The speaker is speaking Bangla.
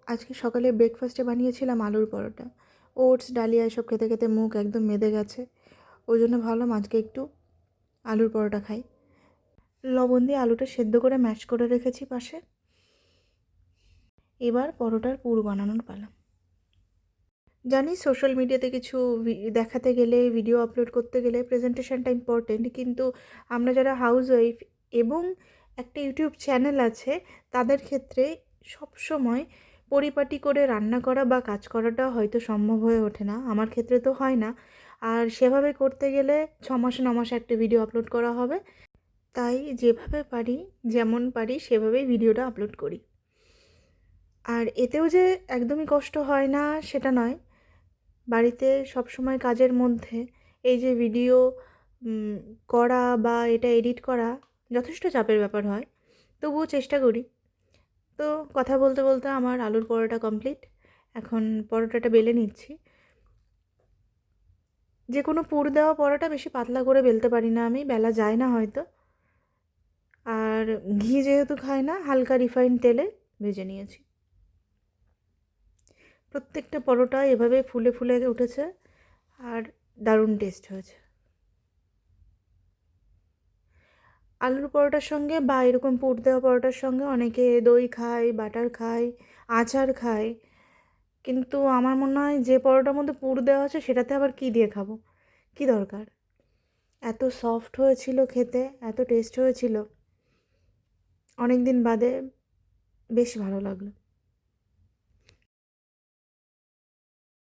আজকে সকালে ব্রেকফাস্টে বানিয়েছিলাম আলুর পরোটা। ওটস, ডালিয়া এসব খেতে খেতে মুখ একদম মেদে গেছে। ওই জন্য ভাবলাম আজকে একটু আলুর পরোটা খাই। লবণ দিয়ে আলুটা সেদ্ধ করে ম্যাশ করে রেখেছি পাশে। এবার পরোটার পুর বানানোর পালা। জানি সোশ্যাল মিডিয়াতে কিছু দেখাতে গেলে, ভিডিও আপলোড করতে গেলে প্রেজেন্টেশনটা ইম্পর্টেন্ট, কিন্তু আমরা যারা হাউসওয়াইফ এবং একটা ইউটিউব চ্যানেল আছে তাদের ক্ষেত্রে সবসময় পরিপাটি করে রান্না করা বা কাজ করাটা হয়তো সম্ভব হয়ে ওঠে না। আমার ক্ষেত্রে তো হয় না। আর সেভাবে করতে গেলে 6 মাসে 9 মাসে একটা ভিডিও আপলোড করা হবে। তাই যেভাবে পারি, যেমন পারি সেভাবেই ভিডিওটা আপলোড করি। আর এতেও যে একদমই কষ্ট হয় না সেটা নয়। বাড়িতে সবসময় কাজের মধ্যে এই যে ভিডিও করা বা এটা এডিট করা যথেষ্ট চাপের ব্যাপার হয়, তবুও চেষ্টা করি। তো কথা বলতে বলতে আমার আলুর পরোটা কমপ্লিট। এখন পরোটাটা বেলে নিচ্ছি। যে কোনো পুর দেওয়া পরোটা বেশি পাতলা করে বেলতে পারি না আমি, বেলা যায় না হয়তো। আর ঘি যেহেতু খাই না, হালকা রিফাইন্ড তেলে ভেজে নিয়েছি। প্রত্যেকটা পরোটা এভাবে ফুলে ফুলে উঠেছে আর দারুণ টেস্ট হয়েছে। আলুর পরোটার সঙ্গে বা এরকম পুর দেওয়া পরোটার সঙ্গে অনেকে দই খায়, বাটার খায়, আচার খায়, কিন্তু আমার মনে হয় যে পরোটার মধ্যে পুর দেওয়া আছে সেটাতে আবার কী দিয়ে খাবো, কী দরকার। এত সফট হয়েছিল খেতে, এত টেস্ট হয়েছিল, অনেক দিন বাদে বেশ ভালো লাগলো।